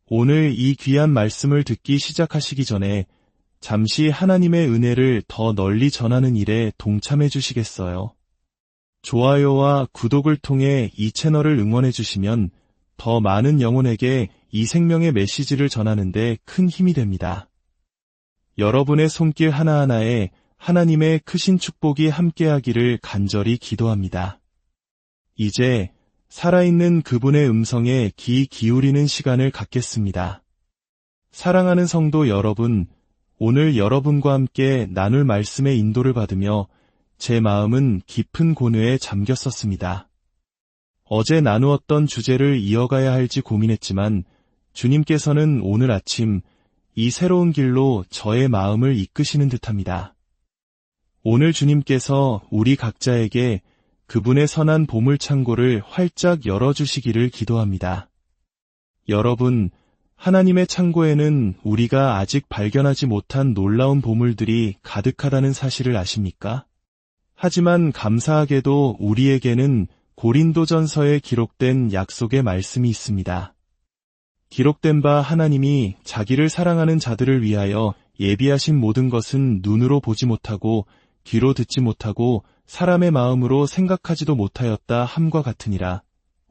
오늘 이 귀한 말씀을 듣기 시작하시기 전에 잠시 하나님의 은혜를 더 널리 전하는 일에 동참해 주시겠어요? 좋아요와 구독을 통해 이 채널을 응원해 주시면 더 많은 영혼에게 이 생명의 메시지를 전하는 데 큰 힘이 됩니다. 여러분의 손길 하나하나에 하나님의 크신 축복이 함께하기를 간절히 기도합니다. 이제 살아있는 그분의 음성에 귀 기울이는 시간을 갖겠습니다. 사랑하는 성도 여러분, 오늘 여러분과 함께 나눌 말씀의 인도를 받으며 제 마음은 깊은 고뇌에 잠겼었습니다. 어제 나누었던 주제를 이어가야 할지 고민했지만 주님께서는 오늘 아침 이 새로운 길로 저의 마음을 이끄시는 듯합니다. 오늘 주님께서 우리 각자에게 그분의 선한 보물창고를 활짝 열어주시기를 기도합니다. 여러분, 하나님의 창고에는 우리가 아직 발견하지 못한 놀라운 보물들이 가득하다는 사실을 아십니까? 하지만 감사하게도 우리에게는 고린도전서에 기록된 약속의 말씀이 있습니다. 기록된 바 하나님이 자기를 사랑하는 자들을 위하여 예비하신 모든 것은 눈으로 보지 못하고 귀로 듣지 못하고 사람의 마음으로 생각하지도 못하였다 함과 같으니라.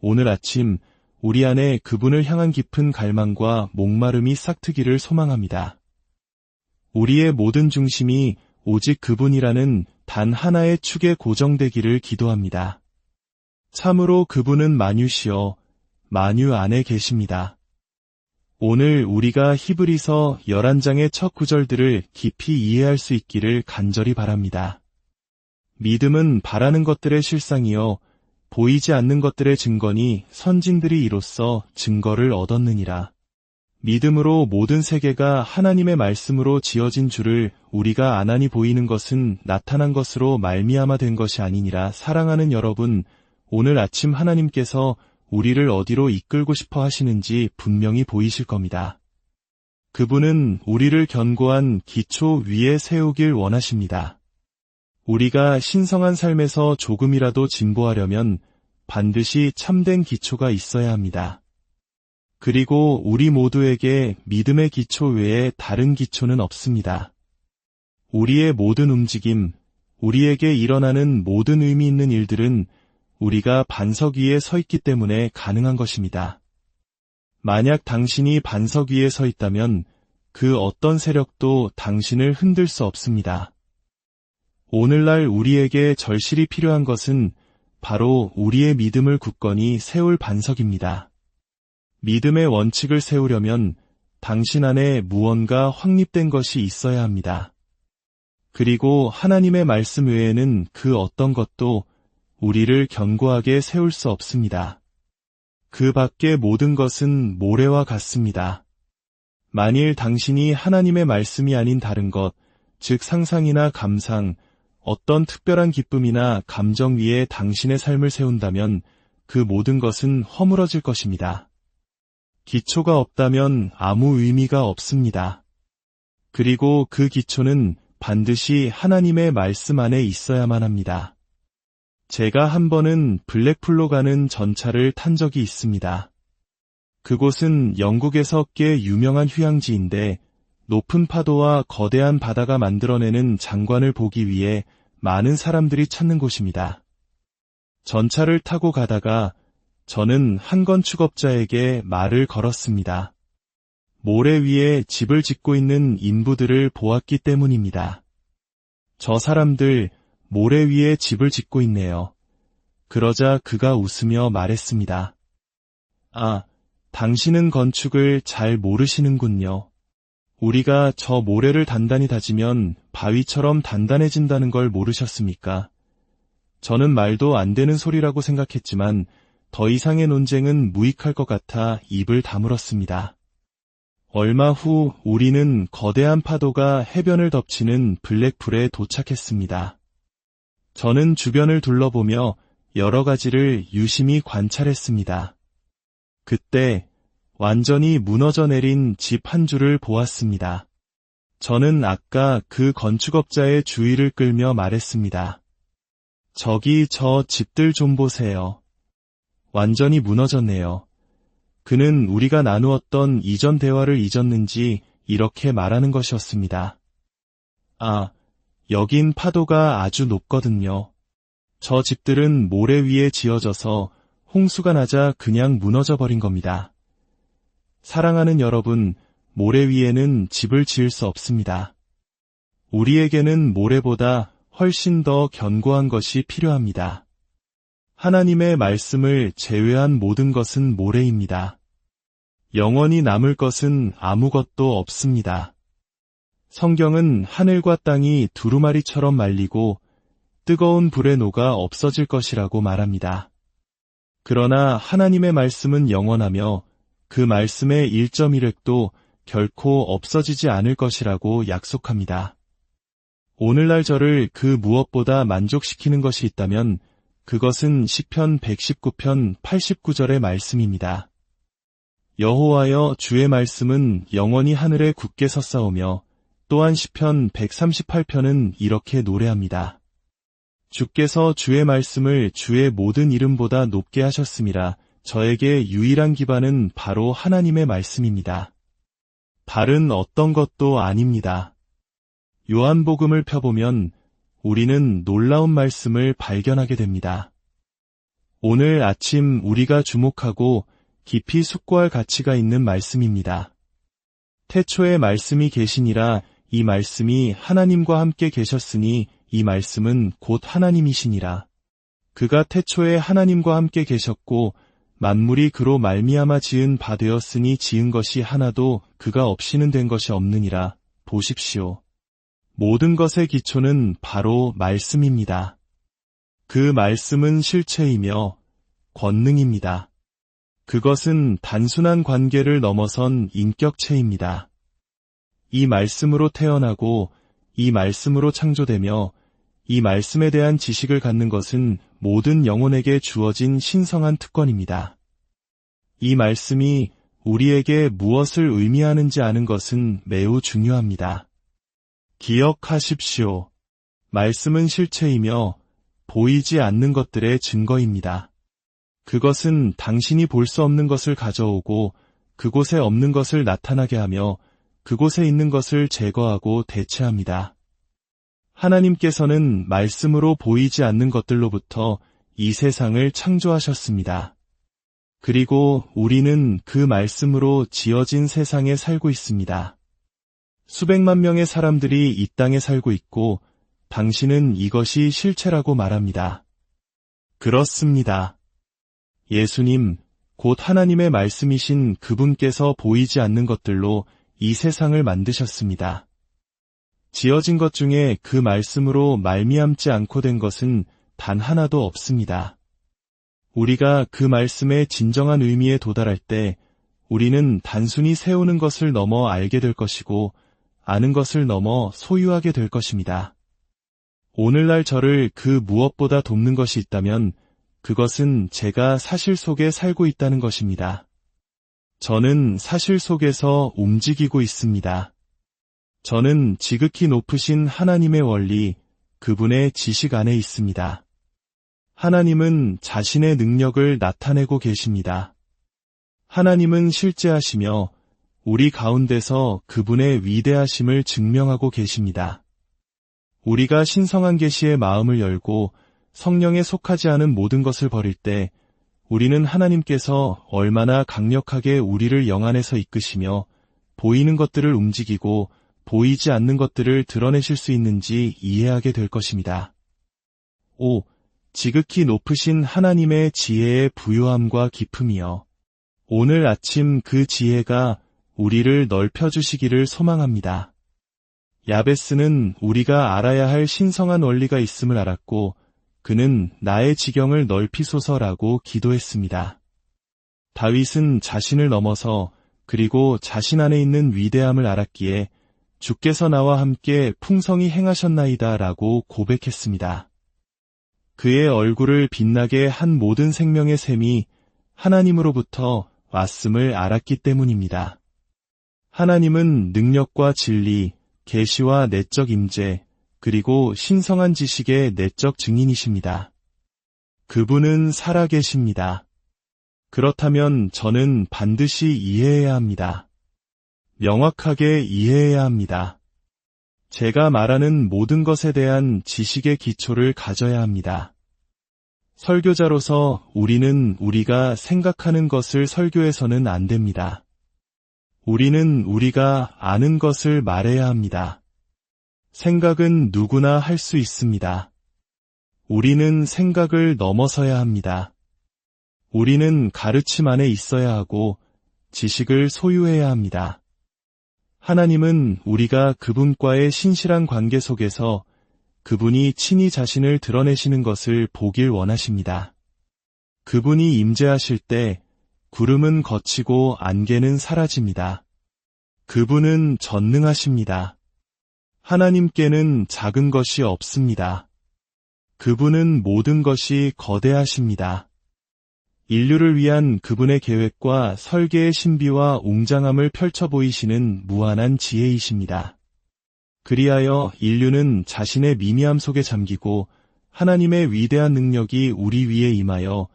오늘 아침 우리 안에 그분을 향한 깊은 갈망과 목마름이 싹트기를 소망합니다. 우리의 모든 중심이 오직 그분이라는 단 하나의 축에 고정되기를 기도합니다. 참으로 그분은 만유시여 만유 안에 계십니다. 오늘 우리가 히브리서 11장의 첫 구절들을 깊이 이해할 수 있기를 간절히 바랍니다. 믿음은 바라는 것들의 실상이요 보이지 않는 것들의 증거니 선진들이 이로써 증거를 얻었느니라. 믿음으로 모든 세계가 하나님의 말씀으로 지어진 줄을 우리가 아나니 보이는 것은 나타난 것으로 말미암아 된 것이 아니니라. 사랑하는 여러분, 오늘 아침 하나님께서 우리를 어디로 이끌고 싶어 하시는지 분명히 보이실 겁니다. 그분은 우리를 견고한 기초 위에 세우길 원하십니다. 우리가 신성한 삶에서 조금이라도 진보하려면 반드시 참된 기초가 있어야 합니다. 그리고 우리 모두에게 믿음의 기초 외에 다른 기초는 없습니다. 우리의 모든 움직임, 우리에게 일어나는 모든 의미 있는 일들은 우리가 반석 위에 서 있기 때문에 가능한 것입니다. 만약 당신이 반석 위에 서 있다면 그 어떤 세력도 당신을 흔들 수 없습니다. 오늘날 우리에게 절실히 필요한 것은 바로 우리의 믿음을 굳건히 세울 반석입니다. 믿음의 원칙을 세우려면 당신 안에 무언가 확립된 것이 있어야 합니다. 그리고 하나님의 말씀 외에는 그 어떤 것도 우리를 견고하게 세울 수 없습니다. 그 밖의 모든 것은 모래와 같습니다. 만일 당신이 하나님의 말씀이 아닌 다른 것, 즉 상상이나 감상, 어떤 특별한 기쁨이나 감정 위에 당신의 삶을 세운다면 그 모든 것은 허물어질 것입니다. 기초가 없다면 아무 의미가 없습니다. 그리고 그 기초는 반드시 하나님의 말씀 안에 있어야만 합니다. 제가 한 번은 블랙풀로 가는 전차를 탄 적이 있습니다. 그곳은 영국에서 꽤 유명한 휴양지인데 높은 파도와 거대한 바다가 만들어내는 장관을 보기 위해 많은 사람들이 찾는 곳입니다. 전차를 타고 가다가 저는 한 건축업자에게 말을 걸었습니다. 모래 위에 집을 짓고 있는 인부들을 보았기 때문입니다. 저 사람들 모래 위에 집을 짓고 있네요. 그러자 그가 웃으며 말했습니다. 아, 당신은 건축을 잘 모르시는군요. 우리가 저 모래를 단단히 다지면 바위처럼 단단해진다는 걸 모르셨습니까? 저는 말도 안 되는 소리라고 생각했지만 더 이상의 논쟁은 무익할 것 같아 입을 다물었습니다. 얼마 후 우리는 거대한 파도가 해변을 덮치는 블랙풀에 도착했습니다. 저는 주변을 둘러보며 여러 가지를 유심히 관찰했습니다. 그때 완전히 무너져 내린 집 한 줄을 보았습니다. 저는 아까 그 건축업자의 주의를 끌며 말했습니다. 저기 저 집들 좀 보세요. 완전히 무너졌네요. 그는 우리가 나누었던 이전 대화를 잊었는지 이렇게 말하는 것이었습니다. 아, 여긴 파도가 아주 높거든요. 저 집들은 모래 위에 지어져서 홍수가 나자 그냥 무너져 버린 겁니다. 사랑하는 여러분, 모래 위에는 집을 지을 수 없습니다. 우리에게는 모래보다 훨씬 더 견고한 것이 필요합니다. 하나님의 말씀을 제외한 모든 것은 모래입니다. 영원히 남을 것은 아무것도 없습니다. 성경은 하늘과 땅이 두루마리처럼 말리고 뜨거운 불에 녹아 없어질 것이라고 말합니다. 그러나 하나님의 말씀은 영원하며 그 말씀의 1.1획도 결코 없어지지 않을 것이라고 약속합니다. 오늘날 저를 그 무엇보다 만족시키는 것이 있다면 그것은 시편 119편 89절의 말씀입니다. 여호와여 주의 말씀은 영원히 하늘에 굳게 섰사오며 또한 시편 138편은 이렇게 노래합니다. 주께서 주의 말씀을 주의 모든 이름보다 높게 하셨음이라. 저에게 유일한 기반은 바로 하나님의 말씀입니다. 다른 어떤 것도 아닙니다. 요한복음을 펴보면 우리는 놀라운 말씀을 발견하게 됩니다. 오늘 아침 우리가 주목하고 깊이 숙고할 가치가 있는 말씀입니다. 태초에 말씀이 계시니라. 이 말씀이 하나님과 함께 계셨으니 이 말씀은 곧 하나님이시니라. 그가 태초에 하나님과 함께 계셨고 만물이 그로 말미암아 지은 바 되었으니 지은 것이 하나도 그가 없이는 된 것이 없느니라. 보십시오. 모든 것의 기초는 바로 말씀입니다. 그 말씀은 실체이며 권능입니다. 그것은 단순한 관계를 넘어선 인격체입니다. 이 말씀으로 태어나고 이 말씀으로 창조되며 이 말씀에 대한 지식을 갖는 것은 모든 영혼에게 주어진 신성한 특권입니다. 이 말씀이 우리에게 무엇을 의미하는지 아는 것은 매우 중요합니다. 기억하십시오. 말씀은 실체이며 보이지 않는 것들의 증거입니다. 그것은 당신이 볼 수 없는 것을 가져오고 그곳에 없는 것을 나타나게 하며 그곳에 있는 것을 제거하고 대체합니다. 하나님께서는 말씀으로 보이지 않는 것들로부터 이 세상을 창조하셨습니다. 그리고 우리는 그 말씀으로 지어진 세상에 살고 있습니다. 수백만 명의 사람들이 이 땅에 살고 있고 당신은 이것이 실체라고 말합니다. 그렇습니다. 예수님, 곧 하나님의 말씀이신 그분께서 보이지 않는 것들로 이 세상을 만드셨습니다. 지어진 것 중에 그 말씀으로 말미암지 않고 된 것은 단 하나도 없습니다. 우리가 그 말씀의 진정한 의미에 도달할 때 우리는 단순히 세우는 것을 넘어 알게 될 것이고 아는 것을 넘어 소유하게 될 것입니다. 오늘날 저를 그 무엇보다 돕는 것이 있다면 그것은 제가 사실 속에 살고 있다는 것입니다. 저는 사실 속에서 움직이고 있습니다. 저는 지극히 높으신 하나님의 원리, 그분의 지식 안에 있습니다. 하나님은 자신의 능력을 나타내고 계십니다. 하나님은 실제하시며 우리 가운데서 그분의 위대하심을 증명하고 계십니다. 우리가 신성한 계시의 마음을 열고 성령에 속하지 않은 모든 것을 버릴 때 우리는 하나님께서 얼마나 강력하게 우리를 영안에서 이끄시며 보이는 것들을 움직이고 보이지 않는 것들을 드러내실 수 있는지 이해하게 될 것입니다. 5. 지극히 높으신 하나님의 지혜의 부요함과 깊음이여. 오늘 아침 그 지혜가 우리를 넓혀주시기를 소망합니다. 야베스는 우리가 알아야 할 신성한 원리가 있음을 알았고 그는 나의 지경을 넓히소서라고 기도했습니다. 다윗은 자신을 넘어서 그리고 자신 안에 있는 위대함을 알았기에 주께서 나와 함께 풍성히 행하셨나이다 라고 고백했습니다. 그의 얼굴을 빛나게 한 모든 생명의 셈이 하나님으로부터 왔음을 알았기 때문입니다. 하나님은 능력과 진리, 계시와 내적 임재, 그리고 신성한 지식의 내적 증인이십니다. 그분은 살아계십니다. 그렇다면 저는 반드시 이해해야 합니다. 명확하게 이해해야 합니다. 제가 말하는 모든 것에 대한 지식의 기초를 가져야 합니다. 설교자로서 우리는 우리가 생각하는 것을 설교해서는 안 됩니다. 우리는 우리가 아는 것을 말해야 합니다. 생각은 누구나 할 수 있습니다. 우리는 생각을 넘어서야 합니다. 우리는 가르침 안에 있어야 하고 지식을 소유해야 합니다. 하나님은 우리가 그분과의 신실한 관계 속에서 그분이 친히 자신을 드러내시는 것을 보길 원하십니다. 그분이 임재하실 때 구름은 걷히고 안개는 사라집니다. 그분은 전능하십니다. 하나님께는 작은 것이 없습니다. 그분은 모든 것이 거대하십니다. 인류를 위한 그분의 계획과 설계의 신비와 웅장함을 펼쳐 보이시는 무한한 지혜이십니다. 그리하여 인류는 자신의 미미함 속에 잠기고 하나님의 위대한 능력이 우리 위에 임하여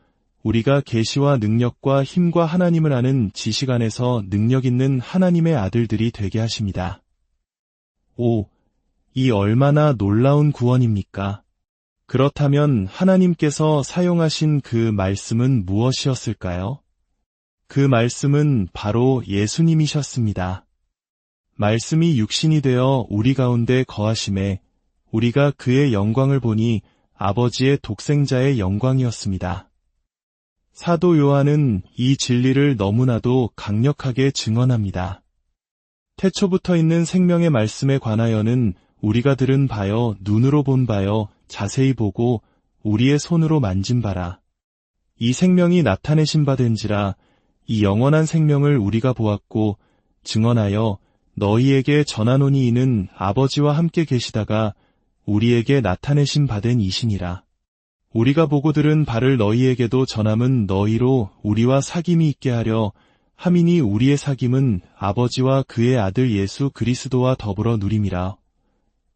우리가 계시와 능력과 힘과 하나님을 아는 지식 안에서 능력 있는 하나님의 아들들이 되게 하십니다. 오, 이 얼마나 놀라운 구원입니까? 그렇다면 하나님께서 사용하신 그 말씀은 무엇이었을까요? 그 말씀은 바로 예수님이셨습니다. 말씀이 육신이 되어 우리 가운데 거하심에 우리가 그의 영광을 보니 아버지의 독생자의 영광이었습니다. 사도 요한은 이 진리를 너무나도 강력하게 증언합니다. 태초부터 있는 생명의 말씀에 관하여는 우리가 들은 바요, 눈으로 본 바요, 자세히 보고 우리의 손으로 만진 바라. 이 생명이 나타내신 바 된지라 이 영원한 생명을 우리가 보았고 증언하여 너희에게 전하노니 이는 아버지와 함께 계시다가 우리에게 나타내신 바 된 이시니라. 우리가 보고 들은 바를 너희에게도 전함은 너희로 우리와 사귐이 있게 하려 함이니 우리의 사귐은 아버지와 그의 아들 예수 그리스도와 더불어 누림이라.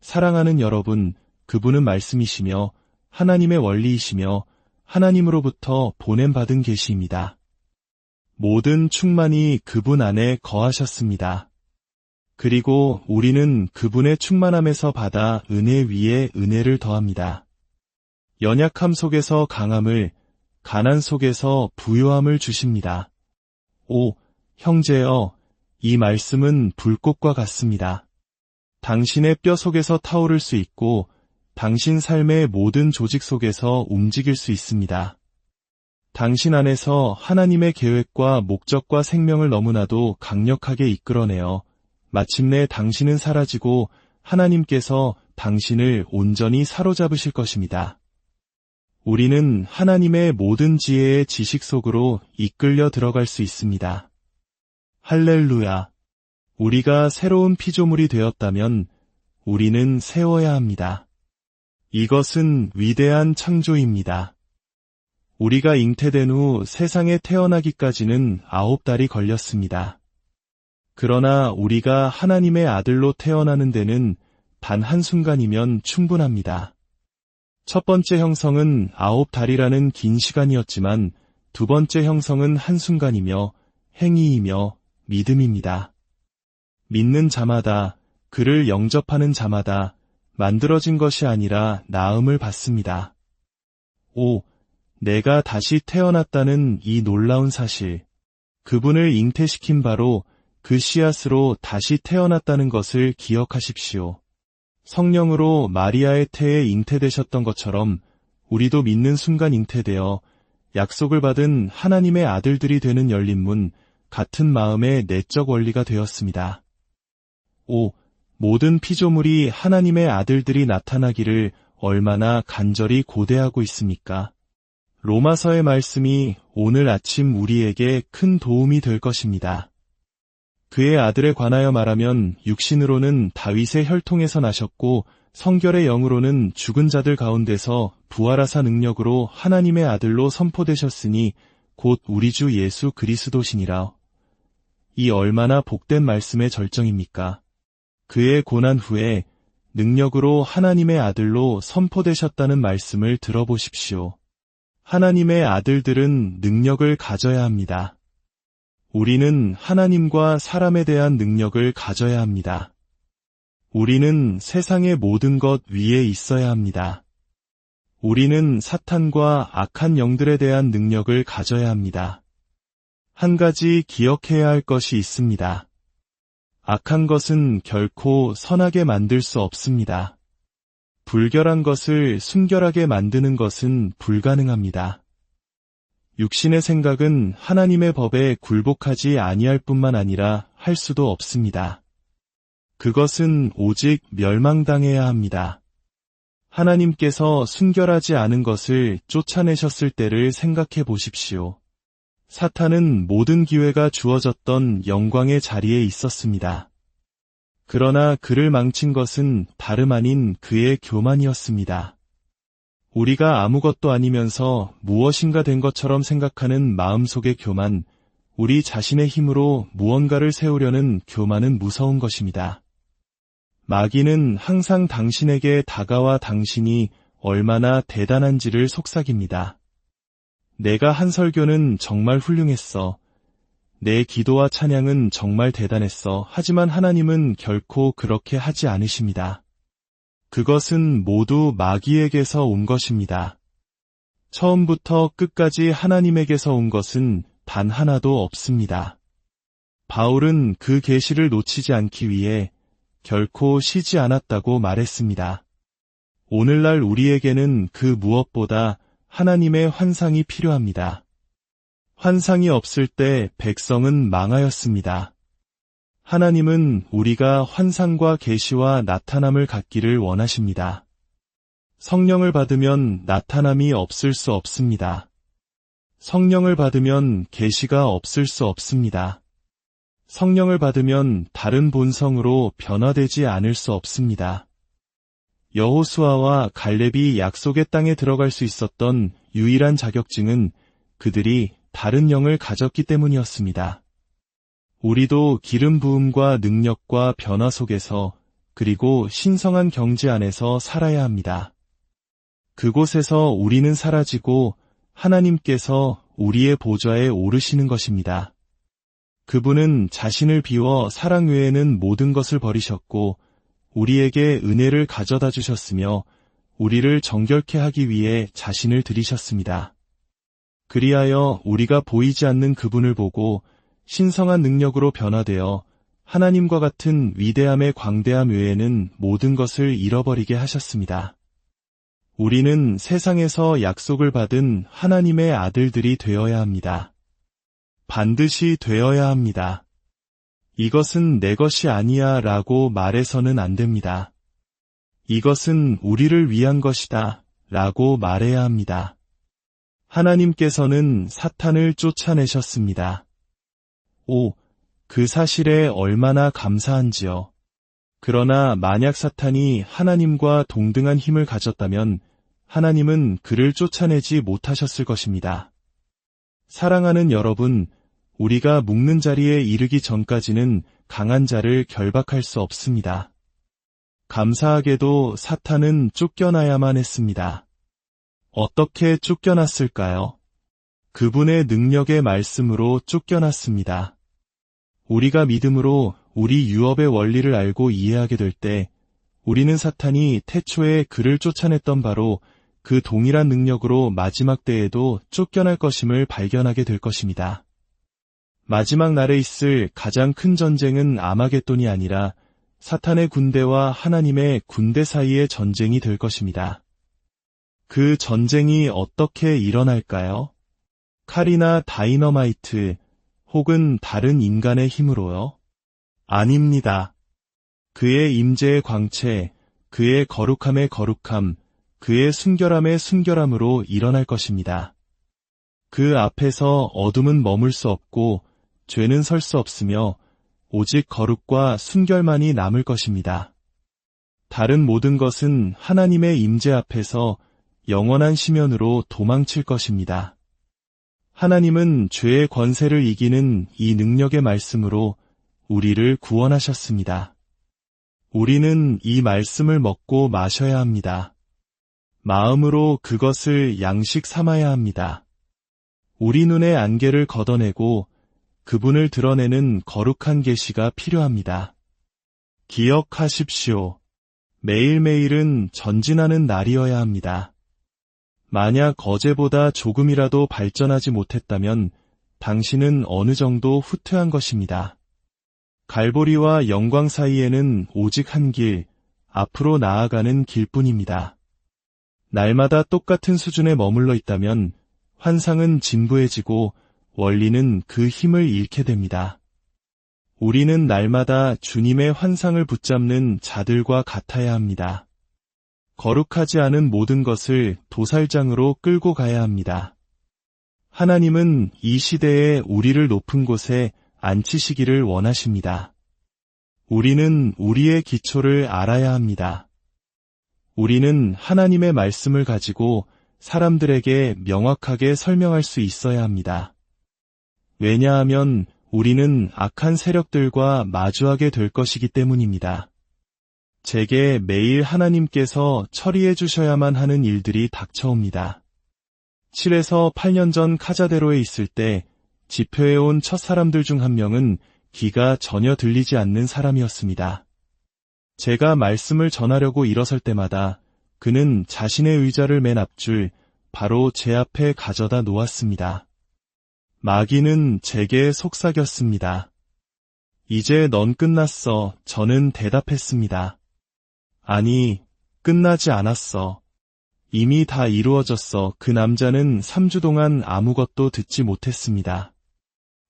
사랑하는 여러분, 그분은 말씀이시며 하나님의 원리이시며 하나님으로부터 보냄받은 계시입니다. 모든 충만이 그분 안에 거하셨습니다. 그리고 우리는 그분의 충만함에서 받아 은혜 위에 은혜를 더합니다. 연약함 속에서 강함을, 가난 속에서 부요함을 주십니다. 오, 형제여, 이 말씀은 불꽃과 같습니다. 당신의 뼈 속에서 타오를 수 있고 당신 삶의 모든 조직 속에서 움직일 수 있습니다. 당신 안에서 하나님의 계획과 목적과 생명을 너무나도 강력하게 이끌어내어 마침내 당신은 사라지고 하나님께서 당신을 온전히 사로잡으실 것입니다. 우리는 하나님의 모든 지혜의 지식 속으로 이끌려 들어갈 수 있습니다. 할렐루야! 우리가 새로운 피조물이 되었다면 우리는 세워야 합니다. 이것은 위대한 창조입니다. 우리가 잉태된 후 세상에 태어나기까지는 9달이 걸렸습니다. 그러나 우리가 하나님의 아들로 태어나는 데는 단 한순간이면 충분합니다. 첫 번째 형성은 9달이라는 긴 시간이었지만 두 번째 형성은 한순간이며 행위이며 믿음입니다. 믿는 자마다, 그를 영접하는 자마다 만들어진 것이 아니라 나음을 받습니다. 오, 내가 다시 태어났다는 이 놀라운 사실, 그분을 잉태시킨 바로 그 씨앗으로 다시 태어났다는 것을 기억하십시오. 성령으로 마리아의 태에 잉태되셨던 것처럼 우리도 믿는 순간 잉태되어 약속을 받은 하나님의 아들들이 되는 열린 문, 같은 마음의 내적 원리가 되었습니다. 오, 모든 피조물이 하나님의 아들들이 나타나기를 얼마나 간절히 고대하고 있습니까? 로마서의 말씀이 오늘 아침 우리에게 큰 도움이 될 것입니다. 그의 아들에 관하여 말하면 육신으로는 다윗의 혈통에서 나셨고 성결의 영으로는 죽은 자들 가운데서 부활하사 능력으로 하나님의 아들로 선포되셨으니 곧 우리 주 예수 그리스도시니라. 이 얼마나 복된 말씀의 절정입니까? 그의 고난 후에 능력으로 하나님의 아들로 선포되셨다는 말씀을 들어보십시오. 하나님의 아들들은 능력을 가져야 합니다. 우리는 하나님과 사람에 대한 능력을 가져야 합니다. 우리는 세상의 모든 것 위에 있어야 합니다. 우리는 사탄과 악한 영들에 대한 능력을 가져야 합니다. 한 가지 기억해야 할 것이 있습니다. 악한 것은 결코 선하게 만들 수 없습니다. 불결한 것을 순결하게 만드는 것은 불가능합니다. 육신의 생각은 하나님의 법에 굴복하지 아니할 뿐만 아니라 할 수도 없습니다. 그것은 오직 멸망당해야 합니다. 하나님께서 순결하지 않은 것을 쫓아내셨을 때를 생각해 보십시오. 사탄은 모든 기회가 주어졌던 영광의 자리에 있었습니다. 그러나 그를 망친 것은 다름 아닌 그의 교만이었습니다. 우리가 아무것도 아니면서 무엇인가 된 것처럼 생각하는 마음속의 교만, 우리 자신의 힘으로 무언가를 세우려는 교만은 무서운 것입니다. 마귀는 항상 당신에게 다가와 당신이 얼마나 대단한지를 속삭입니다. 내가 한 설교는 정말 훌륭했어. 내 기도와 찬양은 정말 대단했어. 하지만 하나님은 결코 그렇게 하지 않으십니다. 그것은 모두 마귀에게서 온 것입니다. 처음부터 끝까지 하나님에게서 온 것은 단 하나도 없습니다. 바울은 그 계시를 놓치지 않기 위해 결코 쉬지 않았다고 말했습니다. 오늘날 우리에게는 그 무엇보다 하나님의 환상이 필요합니다. 환상이 없을 때 백성은 망하였습니다. 하나님은 우리가 환상과 계시와 나타남을 갖기를 원하십니다. 성령을 받으면 나타남이 없을 수 없습니다. 성령을 받으면 계시가 없을 수 없습니다. 성령을 받으면 다른 본성으로 변화되지 않을 수 없습니다. 여호수아와 갈렙이 약속의 땅에 들어갈 수 있었던 유일한 자격증은 그들이 다른 영을 가졌기 때문이었습니다. 우리도 기름 부음과 능력과 변화 속에서 그리고 신성한 경지 안에서 살아야 합니다. 그곳에서 우리는 사라지고 하나님께서 우리의 보좌에 오르시는 것입니다. 그분은 자신을 비워 사랑 외에는 모든 것을 버리셨고 우리에게 은혜를 가져다 주셨으며 우리를 정결케 하기 위해 자신을 들이셨습니다. 그리하여 우리가 보이지 않는 그분을 보고 신성한 능력으로 변화되어 하나님과 같은 위대함의 광대함 외에는 모든 것을 잃어버리게 하셨습니다. 우리는 세상에서 약속을 받은 하나님의 아들들이 되어야 합니다. 반드시 되어야 합니다. 이것은 내 것이 아니야 라고 말해서는 안 됩니다. 이것은 우리를 위한 것이다 라고 말해야 합니다. 하나님께서는 사탄을 쫓아내셨습니다. 그 사실에 얼마나 감사한지요. 그러나 만약 사탄이 하나님과 동등한 힘을 가졌다면 하나님은 그를 쫓아내지 못하셨을 것입니다. 사랑하는 여러분, 우리가 묶는 자리에 이르기 전까지는 강한 자를 결박할 수 없습니다. 감사하게도 사탄은 쫓겨나야만 했습니다. 어떻게 쫓겨났을까요? 그분의 능력의 말씀으로 쫓겨났습니다. 우리가 믿음으로 우리 유업의 원리를 알고 이해하게 될 때 우리는 사탄이 태초에 그를 쫓아냈던 바로 그 동일한 능력으로 마지막 때에도 쫓겨날 것임을 발견하게 될 것입니다. 마지막 날에 있을 가장 큰 전쟁은 아마겟돈이 아니라 사탄의 군대와 하나님의 군대 사이의 전쟁이 될 것입니다. 그 전쟁이 어떻게 일어날까요? 칼이나 다이너마이트 혹은 다른 인간의 힘으로요? 아닙니다. 그의 임재의 광채, 그의 거룩함의 거룩함, 그의 순결함의 순결함으로 일어날 것입니다. 그 앞에서 어둠은 머물 수 없고 죄는 설 수 없으며 오직 거룩과 순결만이 남을 것입니다. 다른 모든 것은 하나님의 임재 앞에서 영원한 시면으로 도망칠 것입니다. 하나님은 죄의 권세를 이기는 이 능력의 말씀으로 우리를 구원하셨습니다. 우리는 이 말씀을 먹고 마셔야 합니다. 마음으로 그것을 양식 삼아야 합니다. 우리 눈의 안개를 걷어내고 그분을 드러내는 거룩한 계시가 필요합니다. 기억하십시오. 매일매일은 전진하는 날이어야 합니다. 만약 어제보다 조금이라도 발전하지 못했다면 당신은 어느 정도 후퇴한 것입니다. 갈보리와 영광 사이에는 오직 한 길, 앞으로 나아가는 길뿐입니다. 날마다 똑같은 수준에 머물러 있다면 환상은 진부해지고 원리는 그 힘을 잃게 됩니다. 우리는 날마다 주님의 환상을 붙잡는 자들과 같아야 합니다. 거룩하지 않은 모든 것을 도살장으로 끌고 가야 합니다. 하나님은 이 시대에 우리를 높은 곳에 앉히시기를 원하십니다. 우리는 우리의 기초를 알아야 합니다. 우리는 하나님의 말씀을 가지고 사람들에게 명확하게 설명할 수 있어야 합니다. 왜냐하면 우리는 악한 세력들과 마주하게 될 것이기 때문입니다. 제게 매일 하나님께서 처리해 주셔야만 하는 일들이 닥쳐옵니다. 7에서 8년 전 카자데로에 있을 때 집회에 온 첫 사람들 중 한 명은 귀가 전혀 들리지 않는 사람이었습니다. 제가 말씀을 전하려고 일어설 때마다 그는 자신의 의자를 맨 앞줄 바로 제 앞에 가져다 놓았습니다. 마귀는 제게 속삭였습니다. 이제 넌 끝났어. 저는 대답했습니다. 아니, 끝나지 않았어. 이미 다 이루어졌어. 그 남자는 3주 동안 아무것도 듣지 못했습니다.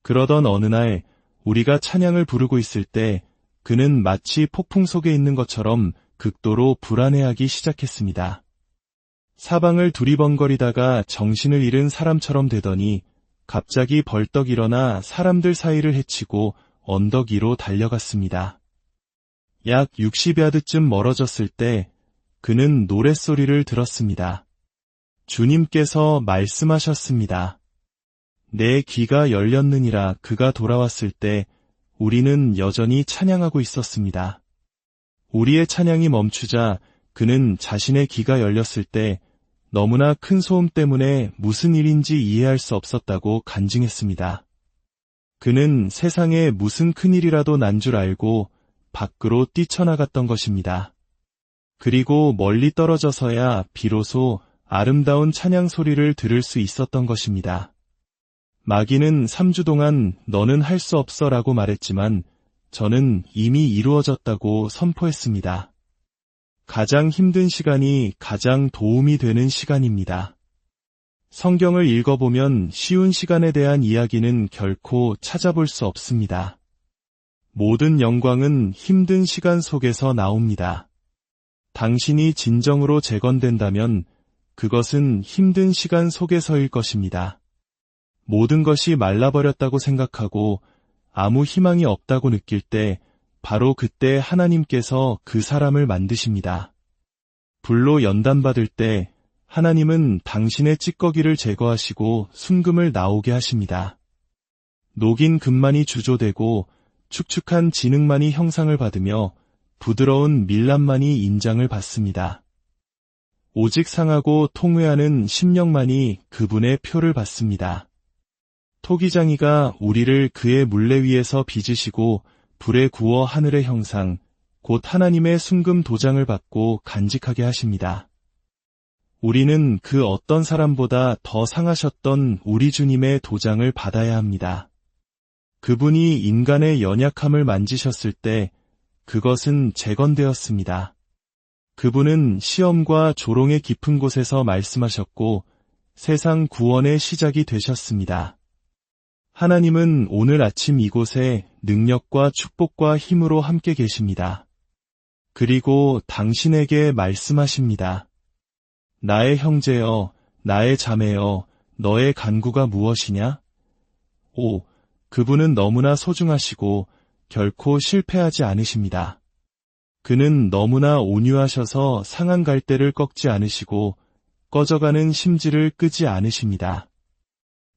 그러던 어느 날 우리가 찬양을 부르고 있을 때 그는 마치 폭풍 속에 있는 것처럼 극도로 불안해하기 시작했습니다. 사방을 두리번거리다가 정신을 잃은 사람처럼 되더니 갑자기 벌떡 일어나 사람들 사이를 헤치고 언덕 위로 달려갔습니다. 약 60야드쯤 멀어졌을 때 그는 노랫소리를 들었습니다. 주님께서 말씀하셨습니다. 내 귀가 열렸느니라. 그가 돌아왔을 때 우리는 여전히 찬양하고 있었습니다. 우리의 찬양이 멈추자 그는 자신의 귀가 열렸을 때 너무나 큰 소음 때문에 무슨 일인지 이해할 수 없었다고 간증했습니다. 그는 세상에 무슨 큰일이라도 난 줄 알고 밖으로 뛰쳐나갔던 것입니다. 그리고 멀리 떨어져서야 비로소 아름다운 찬양 소리를 들을 수 있었던 것입니다. 마귀는 3주 동안 너는 할 수 없어 라고 말했지만 저는 이미 이루어졌다고 선포했습니다. 가장 힘든 시간이 가장 도움이 되는 시간입니다. 성경을 읽어보면 쉬운 시간에 대한 이야기는 결코 찾아볼 수 없습니다. 모든 영광은 힘든 시간 속에서 나옵니다. 당신이 진정으로 재건된다면 그것은 힘든 시간 속에서일 것입니다. 모든 것이 말라버렸다고 생각하고 아무 희망이 없다고 느낄 때 바로 그때 하나님께서 그 사람을 만드십니다. 불로 연단받을 때 하나님은 당신의 찌꺼기를 제거하시고 순금을 나오게 하십니다. 녹인 금만이 주조되고 축축한 진흙만이 형상을 받으며 부드러운 밀랍만이 인장을 받습니다. 오직 상하고 통회하는 심령만이 그분의 표를 받습니다. 토기장이가 우리를 그의 물레 위에서 빚으시고 불에 구워 하늘의 형상, 곧 하나님의 순금 도장을 받고 간직하게 하십니다. 우리는 그 어떤 사람보다 더 상하셨던 우리 주님의 도장을 받아야 합니다. 그분이 인간의 연약함을 만지셨을 때 그것은 재건되었습니다. 그분은 시험과 조롱의 깊은 곳에서 말씀하셨고 세상 구원의 시작이 되셨습니다. 하나님은 오늘 아침 이곳에 능력과 축복과 힘으로 함께 계십니다. 그리고 당신에게 말씀하십니다. 나의 형제여, 나의 자매여, 너의 간구가 무엇이냐? 오, 그분은 너무나 소중하시고 결코 실패하지 않으십니다. 그는 너무나 온유하셔서 상한 갈대를 꺾지 않으시고 꺼져가는 심지를 끄지 않으십니다.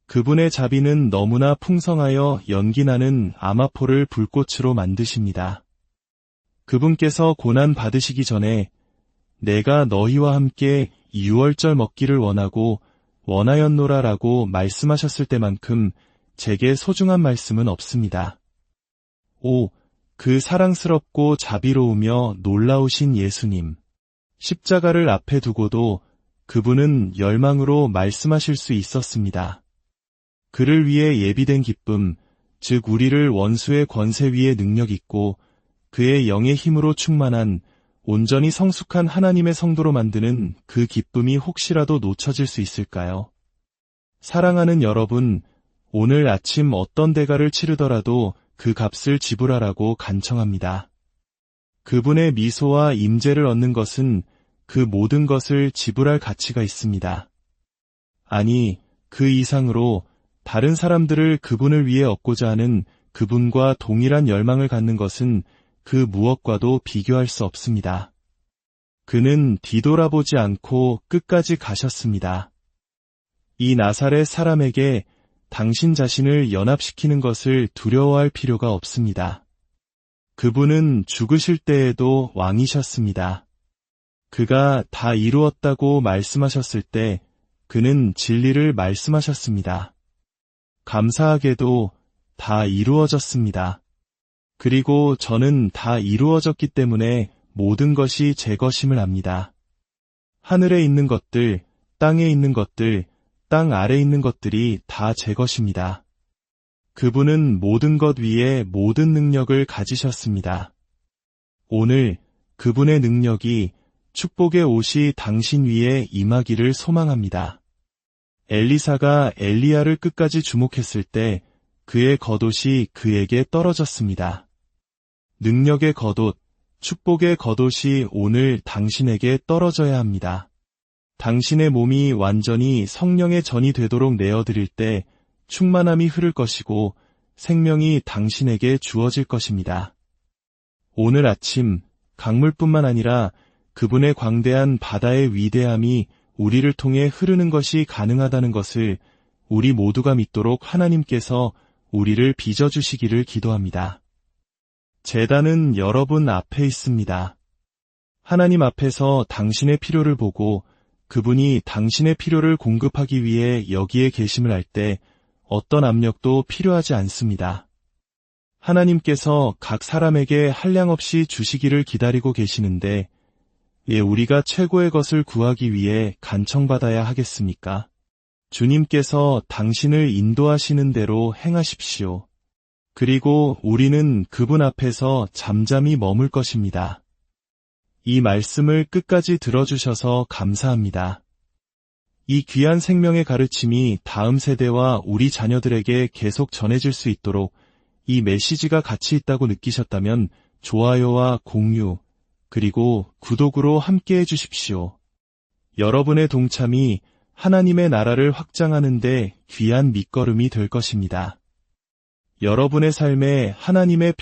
그분의 자비는 너무나 풍성하여 연기나는 아마포를 불꽃으로 만드십니다. 그분께서 고난 받으시기 전에 내가 너희와 함께 유월절 먹기를 원하였노라라고 말씀하셨을 때만큼 제게 소중한 말씀은 없습니다. 오, 그 사랑스럽고 자비로우며 놀라우신 예수님. 십자가를 앞에 두고도 그분은 열망으로 말씀하실 수 있었습니다. 그를 위해 예비된 기쁨, 즉 우리를 원수의 권세 위에 능력 있고 그의 영의 힘으로 충만한 온전히 성숙한 하나님의 성도로 만드는 그 기쁨이 혹시라도 놓쳐질 수 있을까요? 사랑하는 여러분, 오늘 아침 어떤 대가를 치르더라도 그 값을 지불하라고 간청합니다. 그분의 미소와 임재를 얻는 것은 그 모든 것을 지불할 가치가 있습니다. 아니, 그 이상으로 다른 사람들을 그분을 위해 얻고자 하는 그분과 동일한 열망을 갖는 것은 그 무엇과도 비교할 수 없습니다. 그는 뒤돌아보지 않고 끝까지 가셨습니다. 이 나사렛 사람에게 당신 자신을 연합시키는 것을 두려워할 필요가 없습니다. 그분은 죽으실 때에도 왕이셨습니다. 그가 다 이루었다고 말씀하셨을 때 그는 진리를 말씀하셨습니다. 감사하게도 다 이루어졌습니다. 그리고 저는 다 이루어졌기 때문에 모든 것이 제 것임을 압니다. 하늘에 있는 것들, 땅에 있는 것들, 땅 아래 있는 것들이 다 제 것입니다. 그분은 모든 것 위에 모든 능력을 가지셨습니다. 오늘 그분의 능력이 축복의 옷이 당신 위에 임하기를 소망합니다. 엘리사가 엘리야를 끝까지 주목했을 때 그의 겉옷이 그에게 떨어졌습니다. 능력의 겉옷, 축복의 겉옷이 오늘 당신에게 떨어져야 합니다. 당신의 몸이 완전히 성령의 전이 되도록 내어드릴 때 충만함이 흐를 것이고 생명이 당신에게 주어질 것입니다. 오늘 아침 강물뿐만 아니라 그분의 광대한 바다의 위대함이 우리를 통해 흐르는 것이 가능하다는 것을 우리 모두가 믿도록 하나님께서 우리를 빚어주시기를 기도합니다. 제단은 여러분 앞에 있습니다. 하나님 앞에서 당신의 필요를 보고 그분이 당신의 필요를 공급하기 위해 여기에 계심을 알 때 어떤 압력도 필요하지 않습니다. 하나님께서 각 사람에게 한량없이 주시기를 기다리고 계시는데 우리가 최고의 것을 구하기 위해 간청받아야 하겠습니까? 주님께서 당신을 인도하시는 대로 행하십시오. 그리고 우리는 그분 앞에서 잠잠히 머물 것입니다. 이 말씀을 끝까지 들어주셔서 감사합니다. 이 귀한 생명의 가르침이 다음 세대와 우리 자녀들에게 계속 전해질 수 있도록 이 메시지가 가치 있다고 느끼셨다면 좋아요와 공유, 그리고 구독으로 함께 해주십시오. 여러분의 동참이 하나님의 나라를 확장하는 데 귀한 밑거름이 될 것입니다. 여러분의 삶에 하나님의